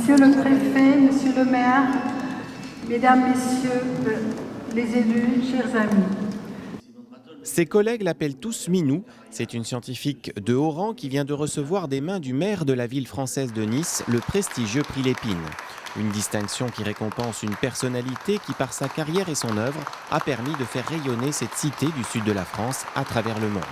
Monsieur le préfet, monsieur le maire, mesdames, messieurs les élus, chers amis. Ses collègues l'appellent tous Minou. C'est une scientifique de haut rang qui vient de recevoir des mains du maire de la ville française de Nice le prestigieux prix Lépine. Une distinction qui récompense une personnalité qui, par sa carrière et son œuvre, a permis de faire rayonner cette cité du sud de la France à travers le monde.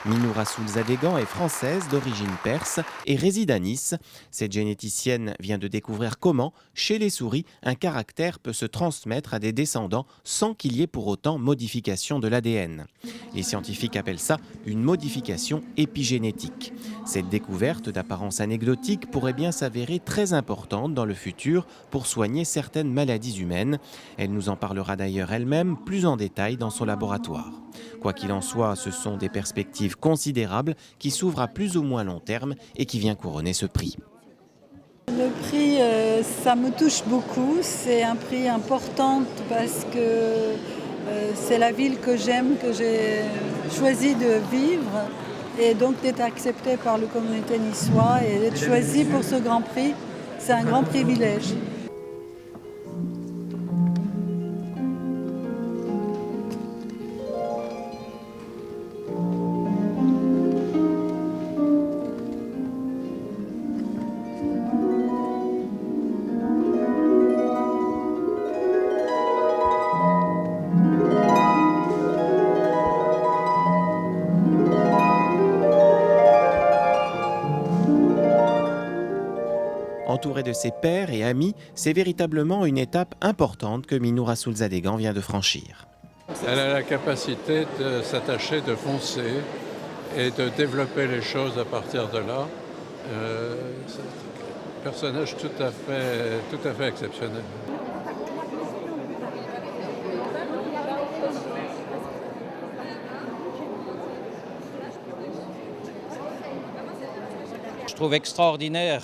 Minou Rassoul-Zadegan est française d'origine perse et réside à Nice. Cette généticienne vient de découvrir comment, chez les souris, un caractère peut se transmettre à des descendants sans qu'il y ait pour autant modification de l'ADN. Les scientifiques appellent ça une modification épigénétique. Cette découverte d'apparence anecdotique pourrait bien s'avérer très importante dans le futur pour soigner certaines maladies humaines. Elle nous en parlera d'ailleurs elle-même plus en détail dans son laboratoire. Quoi qu'il en soit, ce sont des perspectives considérables qui s'ouvrent à plus ou moins long terme et qui vient couronner ce prix. Le prix, ça me touche beaucoup. C'est un prix important parce que c'est la ville que j'aime, que j'ai choisi de vivre. Et donc d'être accepté par la communauté niçoise et d'être choisi pour ce grand prix, c'est un grand privilège. Entouré de ses pairs et amis, c'est véritablement une étape importante que Minou Rassoul-Zadegan vient de franchir. Elle a la capacité de s'attacher, de foncer et de développer les choses à partir de là. C'est un personnage tout à fait exceptionnel. Je trouve extraordinaire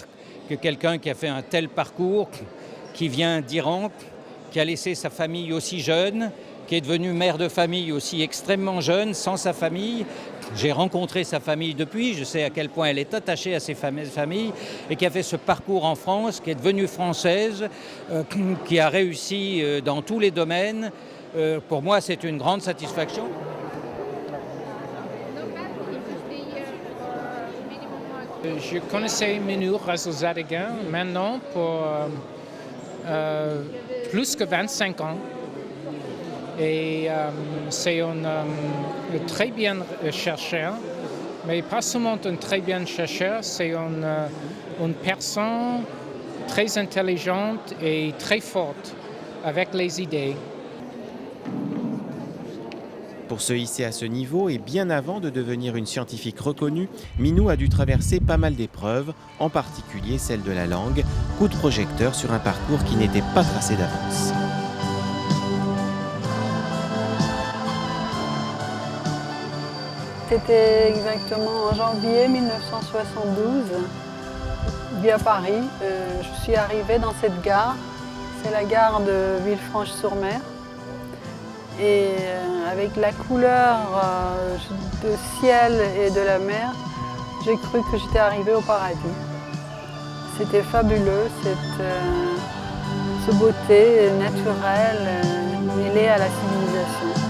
que quelqu'un qui a fait un tel parcours, qui vient d'Iran, qui a laissé sa famille aussi jeune, qui est devenu mère de famille aussi extrêmement jeune, sans sa famille. J'ai rencontré sa famille depuis, je sais à quel point elle est attachée à ses familles, et qui a fait ce parcours en France, qui est devenue française, qui a réussi dans tous les domaines. Pour moi, c'est une grande satisfaction. Je connaissais Minou Rassoul-Zadegan maintenant pour plus que 25 ans. Et c'est un très bien chercheur, mais pas seulement un très bien chercheur, c'est une personne très intelligente et très forte avec les idées. Pour se hisser à ce niveau et bien avant de devenir une scientifique reconnue, Minou a dû traverser pas mal d'épreuves, en particulier celle de la langue, coup de projecteur sur un parcours qui n'était pas tracé d'avance. C'était exactement en janvier 1972, via Paris. Je suis arrivée dans cette gare, c'est la gare de Villefranche-sur-Mer. Et avec la couleur de ciel et de la mer, j'ai cru que j'étais arrivée au paradis. C'était fabuleux, cette beauté naturelle mêlée à la civilisation.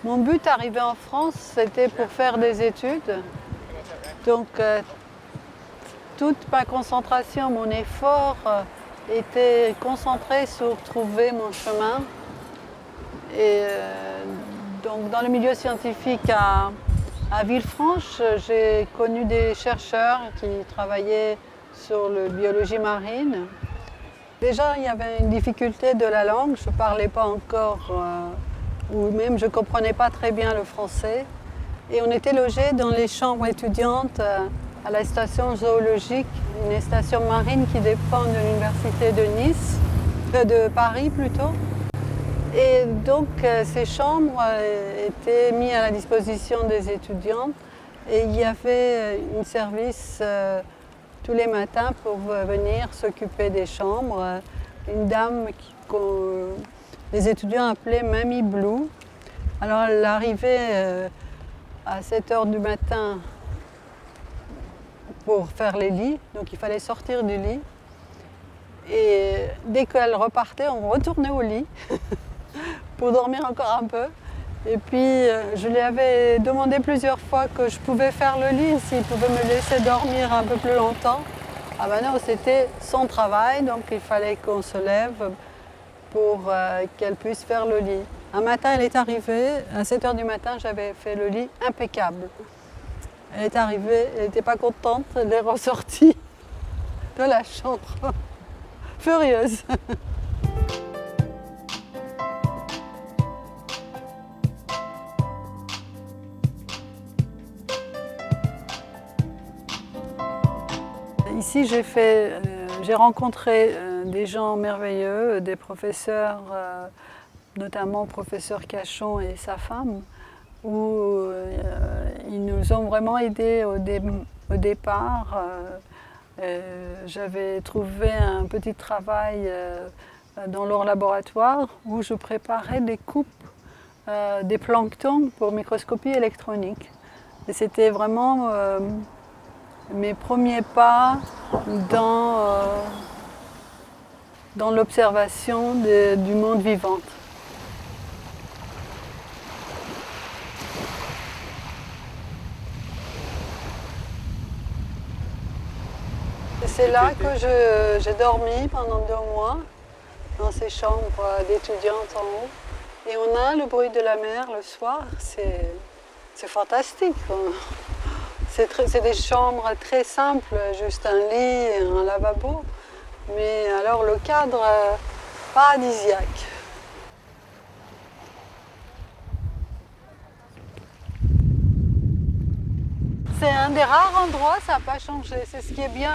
Mon but d'arriver en France, c'était pour faire des études. Donc, toute ma concentration, mon effort était concentré sur trouver mon chemin. Et donc, dans le milieu scientifique à Villefranche, j'ai connu des chercheurs qui travaillaient sur la biologie marine. Déjà, il y avait une difficulté de la langue. Je ne parlais pas encore ou même je ne comprenais pas très bien le français. Et on était logés dans les chambres étudiantes à la station zoologique, une station marine qui dépend de l'université de Nice, de Paris plutôt. Et donc ces chambres étaient mises à la disposition des étudiants et il y avait un service tous les matins pour venir s'occuper des chambres. Une dame que les étudiants appelaient Mamie Blue. Alors elle arrivait à 7 h du matin pour faire les lits, donc il fallait sortir du lit. Et dès qu'elle repartait, on retournait au lit pour dormir encore un peu. Et puis je lui avais demandé plusieurs fois que je pouvais faire le lit, s'il pouvait me laisser dormir un peu plus longtemps. Ah ben non, c'était son travail, donc il fallait qu'on se lève pour qu'elle puisse faire le lit. Un matin, elle est arrivée, à 7 h du matin, j'avais fait le lit impeccable. Elle est arrivée, elle n'était pas contente, elle est ressortie de la chambre, furieuse. Ici, j'ai rencontré des gens merveilleux, des professeurs, notamment le professeur Cachon et sa femme, où ils nous ont vraiment aidés au départ. J'avais trouvé un petit travail dans leur laboratoire où je préparais des coupes des planctons pour microscopie électronique. Et c'était vraiment mes premiers pas dans l'observation du monde vivant. C'est là que j'ai dormi pendant 2 mois, dans ces chambres d'étudiantes en haut. Et on a le bruit de la mer le soir, c'est fantastique. C'est des chambres très simples, juste un lit et un lavabo. Mais alors le cadre paradisiaque. C'est un des rares endroits, ça n'a pas changé, c'est ce qui est bien.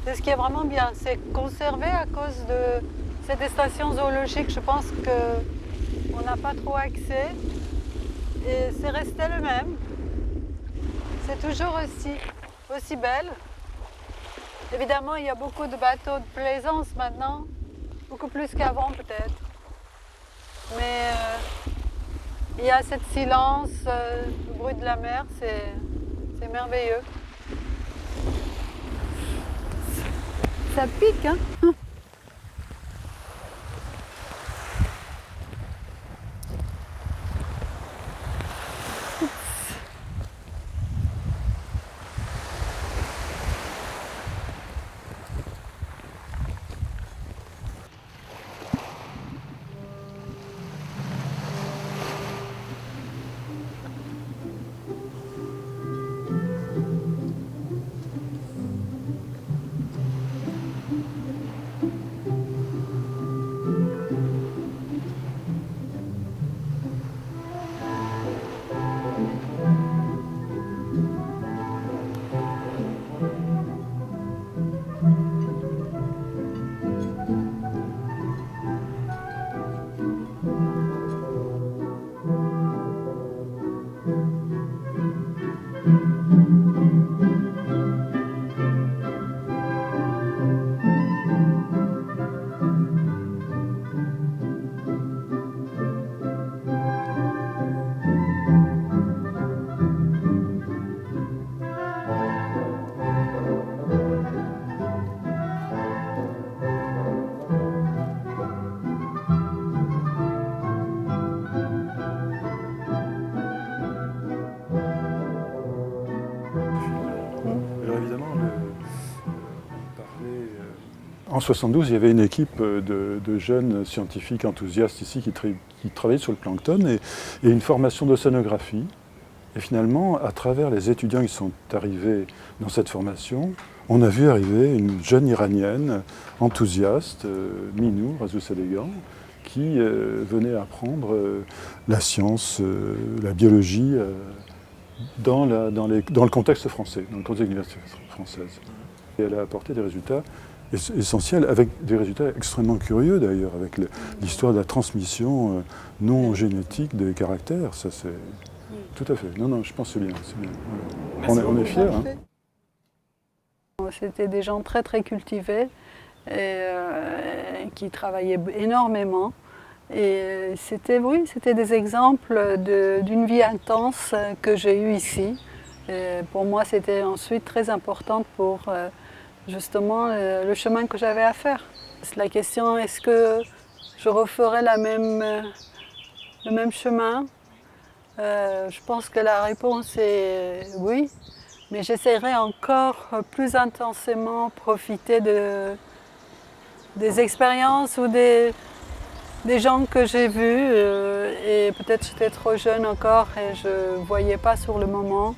C'est ce qui est vraiment bien, c'est conservé à cause de cette station zoologique. Je pense qu'on n'a pas trop accès et c'est resté le même. C'est toujours aussi belle. Évidemment, il y a beaucoup de bateaux de plaisance maintenant, beaucoup plus qu'avant peut-être. Mais il y a ce silence, le bruit de la mer, c'est merveilleux. Ça pique, hein? En 72, il y avait une équipe de jeunes scientifiques enthousiastes ici qui travaillaient sur le plancton et une formation d'océanographie. Et finalement, à travers les étudiants qui sont arrivés dans cette formation, on a vu arriver une jeune Iranienne enthousiaste, Minou Razousadegan, qui venait apprendre la science, la biologie dans le contexte français, dans le contexte de l'université française. Et elle a apporté des résultats essentiels, avec des résultats extrêmement curieux d'ailleurs, avec l'histoire de la transmission non génétique des caractères. Ça, c'est tout à fait. Non, je pense que c'est bien. Voilà. On est fiers. Hein. C'était des gens très très cultivés et qui travaillaient énormément. Et c'était des exemples d'une vie intense que j'ai eue ici. Et pour moi, c'était ensuite très important pour justement le chemin que j'avais à faire. C'est la question, est-ce que je referais le même chemin? Je pense que la réponse est oui, mais j'essaierai encore plus intensément profiter des expériences ou des gens que j'ai vus. Et peut-être j'étais trop jeune encore et je ne voyais pas sur le moment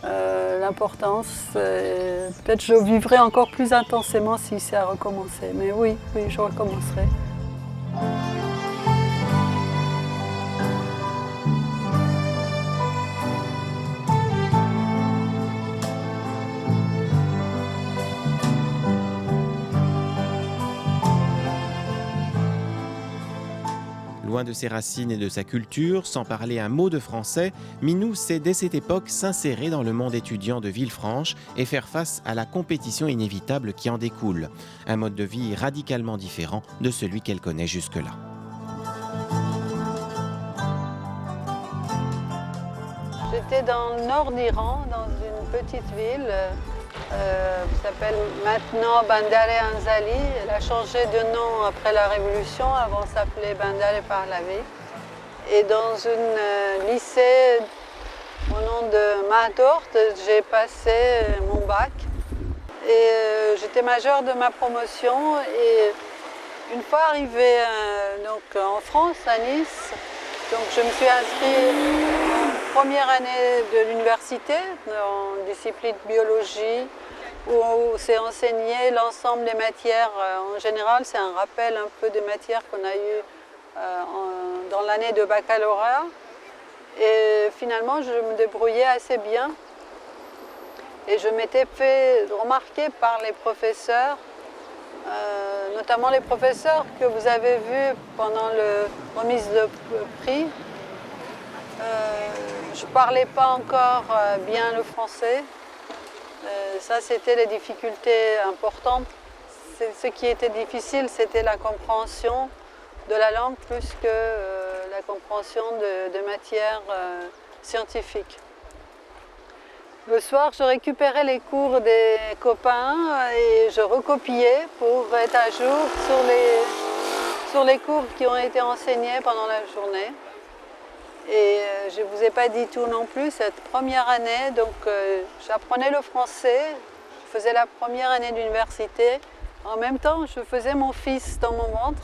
l'importance. Peut-être je vivrai encore plus intensément si c'est à recommencer. Mais oui, je recommencerai. Loin de ses racines et de sa culture, sans parler un mot de français, Minou sait dès cette époque s'insérer dans le monde étudiant de Villefranche et faire face à la compétition inévitable qui en découle. Un mode de vie radicalement différent de celui qu'elle connaît jusque-là. J'étais dans le nord d'Iran, dans une petite ville qui s'appelle maintenant Bandar-e Anzali. Elle a changé de nom après la Révolution, avant s'appelait Bandar-e Pahlavi. Et dans un lycée au nom de Mahdort, j'ai passé mon bac. Et j'étais majeure de ma promotion. Et une fois arrivée en France, à Nice, donc je me suis inscrite en première année de l'université en discipline biologie, où c'est enseigné l'ensemble des matières. En général, c'est un rappel un peu des matières qu'on a eues dans l'année de baccalauréat. Et finalement, je me débrouillais assez bien. Et je m'étais fait remarquer par les professeurs, notamment les professeurs que vous avez vus pendant la remise de prix. Je ne parlais pas encore bien le français. Ça, c'était les difficultés importantes. Ce qui était difficile, c'était la compréhension de la langue plus que la compréhension de matières scientifiques. Le soir, je récupérais les cours des copains et je recopiais pour être à jour sur les cours qui ont été enseignés pendant la journée. Et je ne vous ai pas dit tout non plus, cette première année, donc j'apprenais le français, je faisais la première année d'université. En même temps, je faisais mon fils dans mon ventre.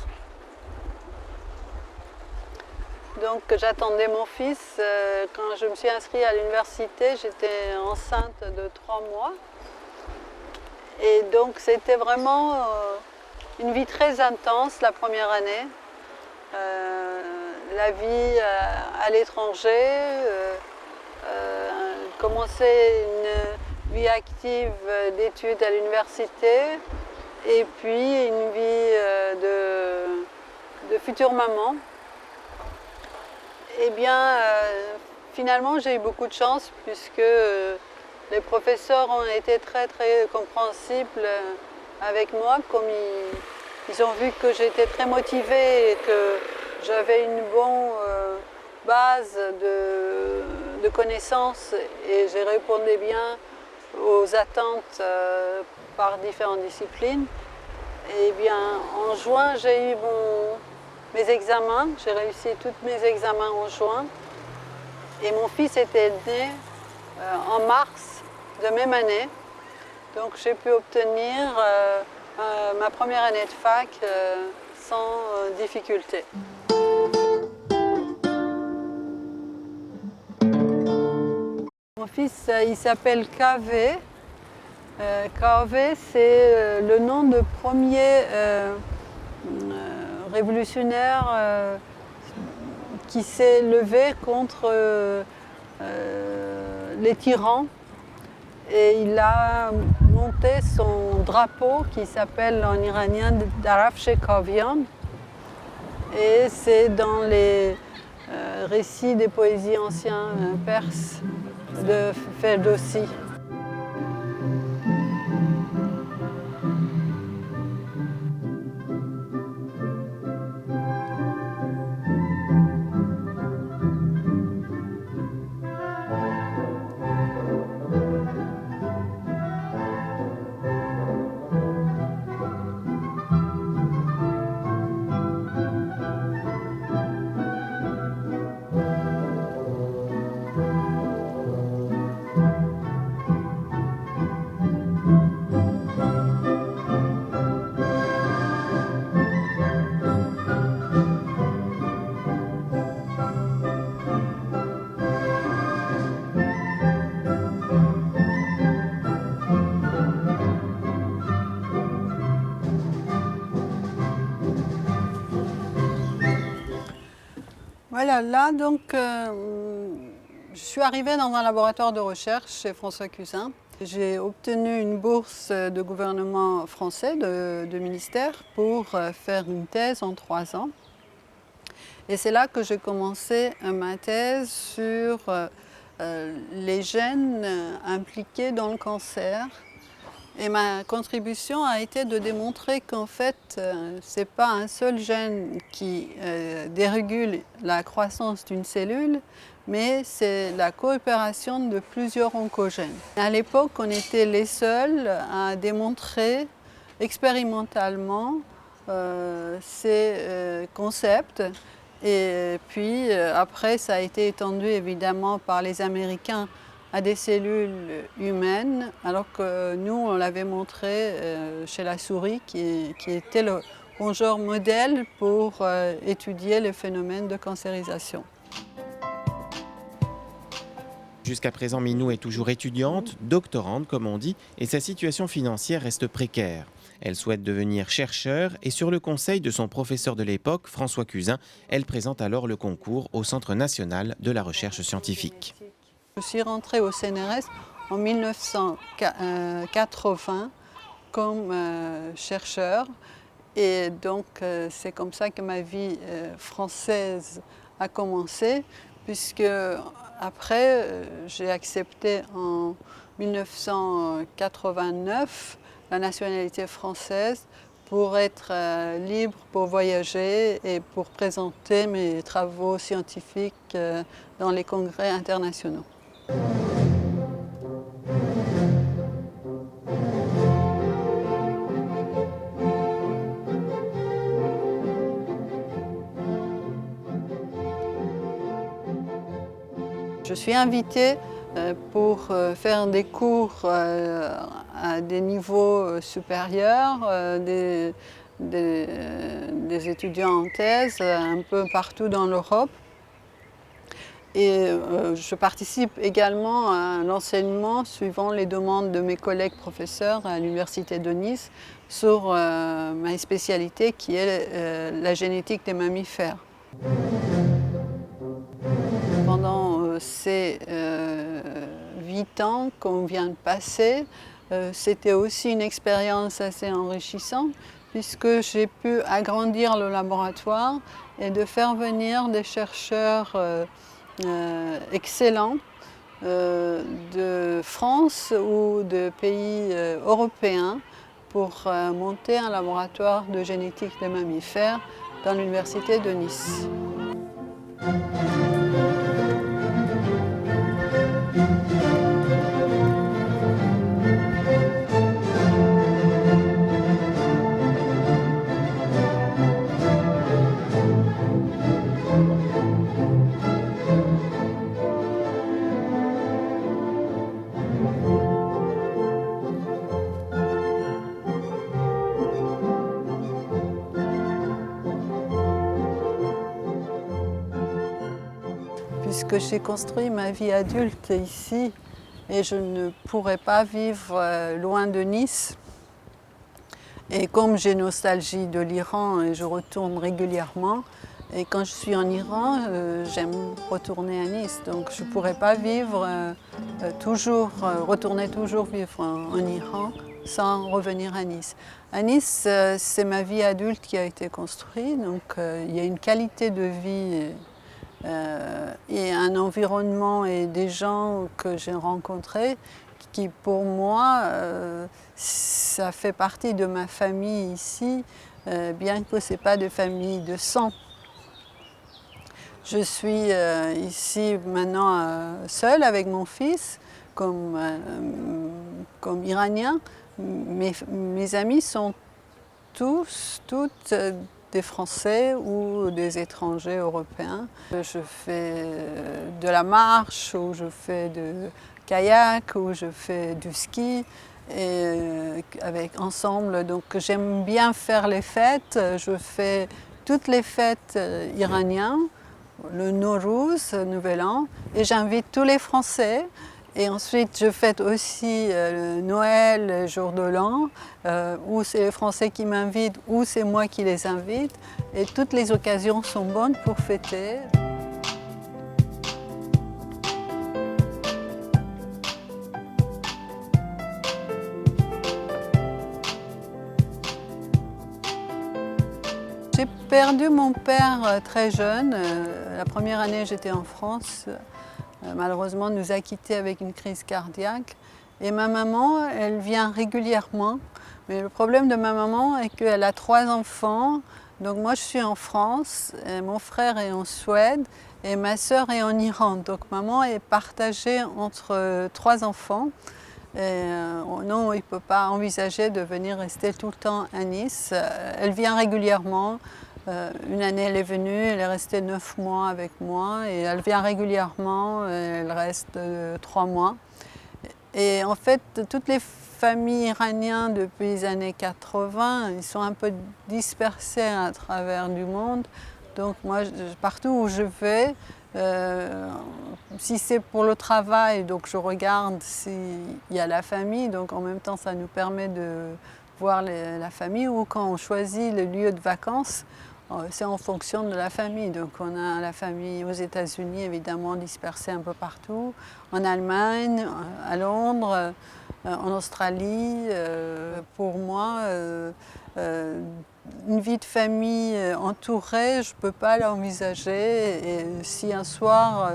Donc j'attendais mon fils. Quand je me suis inscrite à l'université, j'étais enceinte de 3 mois. Et donc c'était vraiment une vie très intense la première année. La vie à l'étranger, commencer une vie active d'études à l'université et puis une vie de future maman. Eh bien, finalement, j'ai eu beaucoup de chance puisque les professeurs ont été très très compréhensibles avec moi, comme ils ont vu que j'étais très motivée et que j'avais une bonne base de connaissances et j'ai répondu bien aux attentes par différentes disciplines. Et bien, en juin, j'ai eu mes examens. J'ai réussi tous mes examens en juin. Et mon fils était né en mars de même année. Donc j'ai pu obtenir ma première année de fac sans difficulté. Mon fils, il s'appelle KV. KV, c'est le nom de premier révolutionnaire qui s'est levé contre les tyrans et il a monté son drapeau qui s'appelle en iranien Darafche Kavian. Et c'est dans les récits des poésies anciens perses de Ferdowsi. Voilà, là donc, je suis arrivée dans un laboratoire de recherche chez François Cusin. J'ai obtenu une bourse de gouvernement français, de ministère, pour faire une thèse en 3 ans. Et c'est là que j'ai commencé ma thèse sur les gènes impliqués dans le cancer. Et ma contribution a été de démontrer qu'en fait, ce n'est pas un seul gène qui dérégule la croissance d'une cellule, mais c'est la coopération de plusieurs oncogènes. À l'époque, on était les seuls à démontrer expérimentalement ces concepts. Et puis après, ça a été étendu évidemment par les Américains à des cellules humaines, alors que nous, on l'avait montré chez la souris, qui était le rongeur modèle pour étudier le phénomène de cancérisation. Jusqu'à présent, Minou est toujours étudiante, doctorante comme on dit, et sa situation financière reste précaire. Elle souhaite devenir chercheure et sur le conseil de son professeur de l'époque, François Cusin, elle présente alors le concours au Centre national de la recherche scientifique. Je suis rentrée au CNRS en 1980 comme chercheur et donc c'est comme ça que ma vie française a commencé, puisque après j'ai accepté en 1989 la nationalité française pour être libre, pour voyager et pour présenter mes travaux scientifiques dans les congrès internationaux. Je suis invitée pour faire des cours à des niveaux supérieurs, des étudiants en thèse un peu partout dans l'Europe. Et je participe également à l'enseignement suivant les demandes de mes collègues professeurs à l'Université de Nice sur ma spécialité qui est la génétique des mammifères. Pendant ces 8 ans qu'on vient de passer, c'était aussi une expérience assez enrichissante puisque j'ai pu agrandir le laboratoire et de faire venir des chercheurs excellents de France ou de pays européens pour monter un laboratoire de génétique des mammifères dans l'Université de Nice. Puisque j'ai construit ma vie adulte ici et je ne pourrais pas vivre loin de Nice. Et comme j'ai nostalgie de l'Iran et je retourne régulièrement, Et quand je suis en Iran, j'aime retourner à Nice. Donc je ne pourrais pas vivre retourner toujours vivre en Iran sans revenir à Nice. À Nice, c'est ma vie adulte qui a été construite. Donc il y a une qualité de vie et un environnement et des gens que j'ai rencontrés qui pour moi, ça fait partie de ma famille ici, bien que ce n'est pas de famille de sang. Je suis ici maintenant seule avec mon fils, comme iranien. Mes amis sont toutes des Français ou des étrangers européens. Je fais de la marche, ou je fais du kayak, ou je fais du ski. Et ensemble, donc j'aime bien faire les fêtes. Je fais toutes les fêtes iraniennes. Le Nowruz, Nouvel An, et j'invite tous les Français. Et ensuite, je fête aussi le Noël, le jour de l'an, où c'est les Français qui m'invitent, ou c'est moi qui les invite. Et toutes les occasions sont bonnes pour fêter. J'ai perdu mon père très jeune. La première année, j'étais en France. Malheureusement, nous a quittés avec une crise cardiaque. Et ma maman, elle vient régulièrement. Mais le problème de ma maman est qu'elle a 3 enfants. Donc moi, je suis en France, et mon frère est en Suède et ma sœur est en Iran. Donc maman est partagée entre 3 enfants. Et non, il ne peut pas envisager de venir rester tout le temps à Nice. Elle vient régulièrement. Une année, elle est venue, elle est restée 9 mois avec moi. Et elle vient régulièrement, elle reste 3 mois. Et en fait, toutes les familles iraniennes depuis les années 80, ils sont un peu dispersés à travers du monde. Donc moi, partout où je vais, si c'est pour le travail, donc je regarde s'il y a la famille, donc en même temps ça nous permet de voir la famille, ou quand on choisit le lieu de vacances, c'est en fonction de la famille. Donc on a la famille aux États-Unis évidemment dispersée un peu partout, en Allemagne, à Londres, en Australie. Pour moi, une vie de famille entourée, je ne peux pas l'envisager. Et si un soir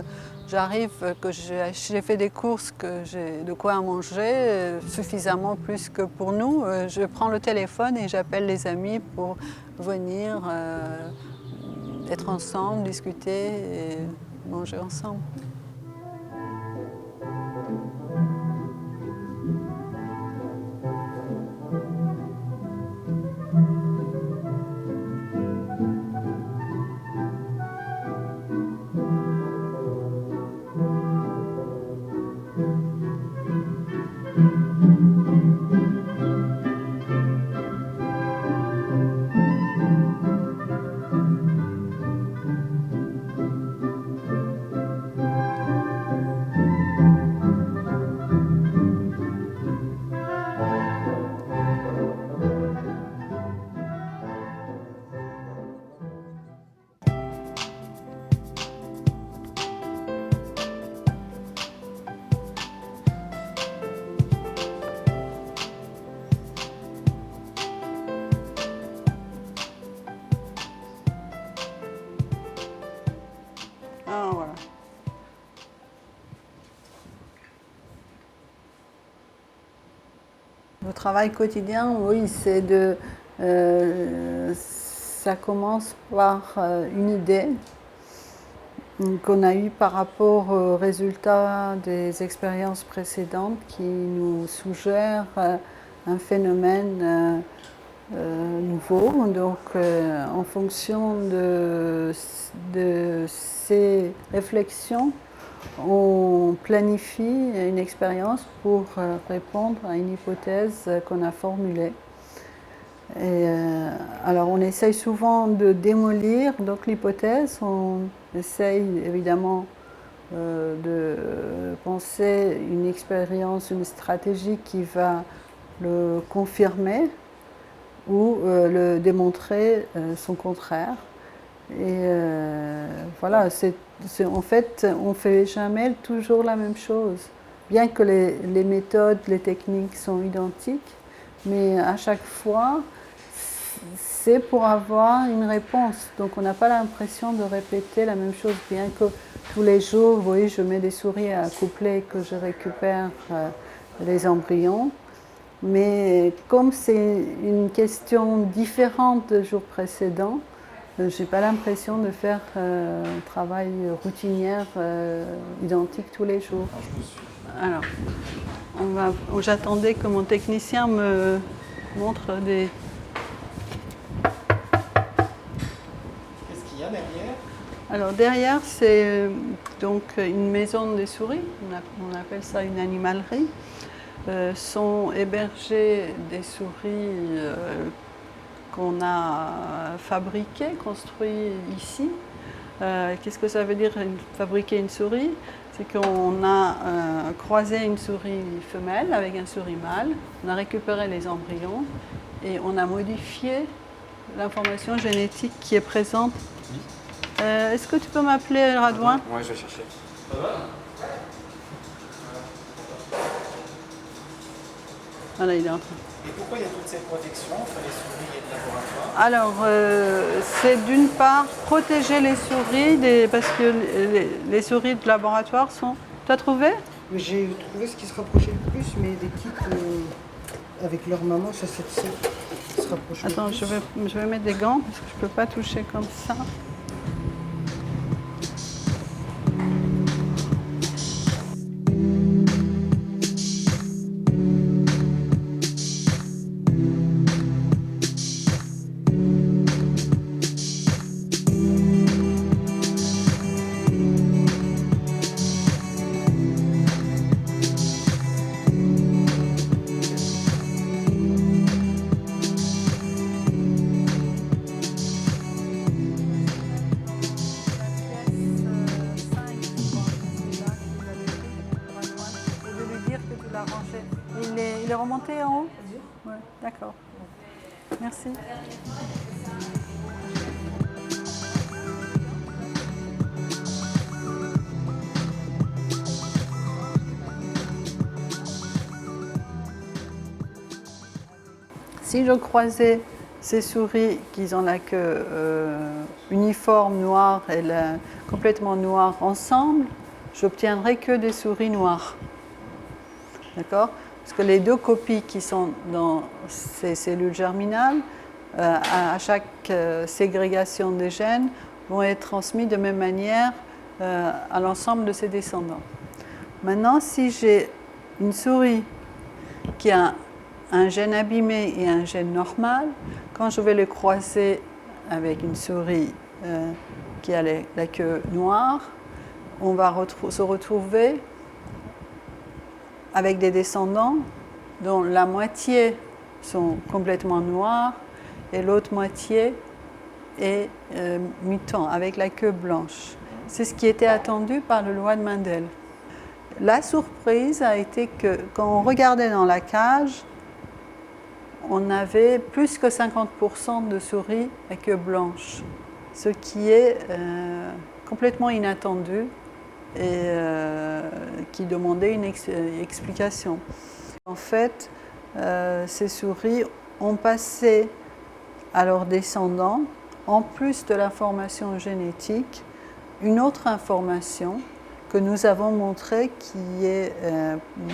j'arrive, que j'ai fait des courses, que j'ai de quoi manger, suffisamment plus que pour nous, je prends le téléphone et j'appelle les amis pour venir être ensemble, discuter et manger ensemble. Ah, voilà. Le travail quotidien, oui, c'est de... ça commence par une idée qu'on a eue par rapport aux résultats des expériences précédentes qui nous suggèrent un phénomène nouveau. Donc, en fonction de ces réflexions, on planifie une expérience pour répondre à une hypothèse qu'on a formulée. Et, alors on essaye souvent de démolir donc l'hypothèse, on essaye évidemment de penser une expérience, une stratégie qui va le confirmer ou le démontrer son contraire. Et voilà, en fait, on ne fait jamais toujours la même chose. Bien que les méthodes, les techniques sont identiques, mais à chaque fois, c'est pour avoir une réponse. Donc on n'a pas l'impression de répéter la même chose, bien que tous les jours, vous voyez, je mets des souris à coupler et que je récupère les embryons. Mais comme c'est une question différente du jour précédent, je n'ai pas l'impression de faire un travail routinier identique tous les jours. Alors, j'attendais que mon technicien me montre des... Qu'est-ce qu'il y a derrière? Alors derrière, c'est donc une maison des souris, on appelle ça une animalerie. Sont hébergées des souris qu'on a fabriquées, construites ici. Qu'est-ce que ça veut dire fabriquer une souris? C'est qu'on a croisé une souris femelle avec un souris mâle, on a récupéré les embryons et on a modifié l'information génétique qui est présente. Est-ce que tu peux m'appeler Radouin? Oui, je vais chercher. Voilà, il est en train. Et pourquoi il y a toute cette protection entre les souris et le laboratoire? Alors, c'est d'une part protéger les souris, parce que les souris de laboratoire sont... Tu as trouvé? J'ai trouvé ce qui se rapprochait le plus, mais des petites avec leur maman, ça se rapproche. Attends, je vais mettre des gants parce que je ne peux pas toucher comme ça. Il est remonté en haut? Ouais, d'accord. Merci. Si je croisais ces souris qui ont la queue uniforme noire et complètement noire ensemble, j'obtiendrai que des souris noires. D'accord? Parce que les deux copies qui sont dans ces cellules germinales, à chaque ségrégation des gènes, vont être transmises de même manière à l'ensemble de ses descendants. Maintenant, si j'ai une souris qui a un gène abîmé et un gène normal, quand je vais le croiser avec une souris qui a la queue noire, on va se retrouver avec des descendants dont la moitié sont complètement noirs et l'autre moitié est mutant, avec la queue blanche. C'est ce qui était attendu par la loi de Mendel. La surprise a été que quand on regardait dans la cage, on avait plus que 50% de souris à queue blanche, ce qui est complètement inattendu et qui demandait une explication. En fait, ces souris ont passé à leurs descendants, en plus de l'information génétique, une autre information que nous avons montrée qui est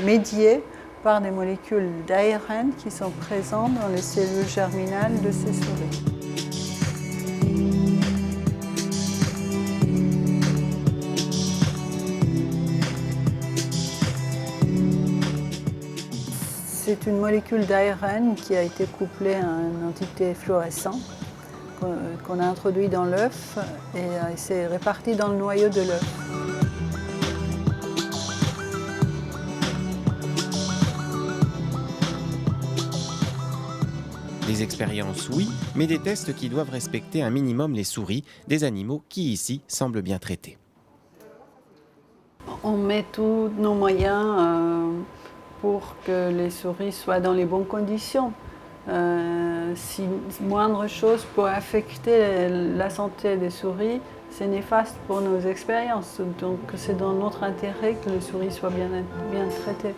médiée par des molécules d'ARN qui sont présentes dans les cellules germinales de ces souris. C'est une molécule d'ARN qui a été couplée à une entité fluorescente qu'on a introduit dans l'œuf et c'est réparti dans le noyau de l'œuf. Des expériences, oui, mais des tests qui doivent respecter un minimum les souris, des animaux qui ici semblent bien traités. On met tous nos moyens pour que les souris soient dans les bonnes conditions. Si moindre chose peut affecter la santé des souris, c'est néfaste pour nos expériences. Donc c'est dans notre intérêt que les souris soient bien traitées.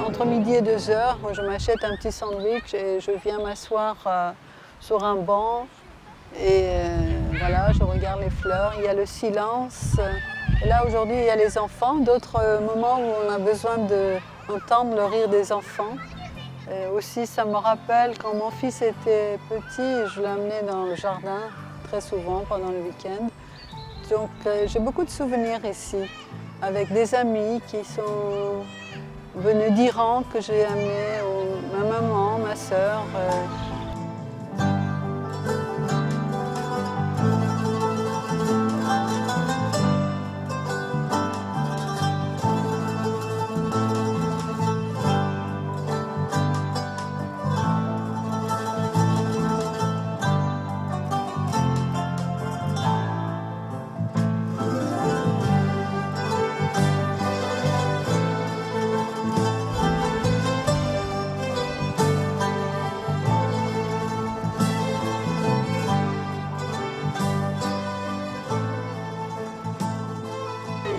Entre midi et 2 heures, je m'achète un petit sandwich et je viens m'asseoir sur un banc et voilà, je regarde les fleurs, il y a le silence. Et là aujourd'hui il y a les enfants, d'autres moments où on a besoin d'entendre le rire des enfants. Et aussi ça me rappelle quand mon fils était petit, je l'amenais dans le jardin très souvent pendant le week-end. Donc j'ai beaucoup de souvenirs ici, avec des amis qui sont venus d'Iran, que j'ai amené, ma maman, ma sœur.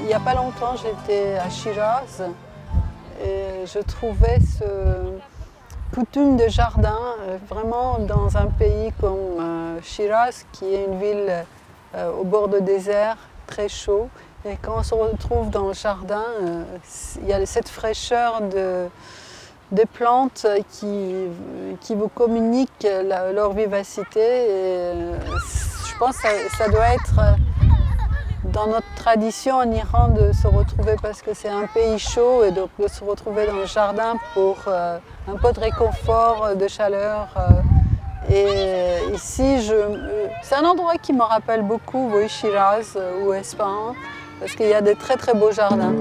Il n'y a pas longtemps, j'étais à Shiraz et je trouvais ce coutume de jardin vraiment dans un pays comme Shiraz, qui est une ville au bord de désert, très chaud. Et quand on se retrouve dans le jardin, il y a cette fraîcheur des plantes qui vous communiquent leur vivacité. Et je pense que ça doit être dans notre tradition en Iran de se retrouver, parce que c'est un pays chaud, et donc de se retrouver dans le jardin pour un peu de réconfort, de chaleur. Et ici, c'est un endroit qui me rappelle beaucoup Shiraz ou Esfahan, parce qu'il y a des très très beaux jardins.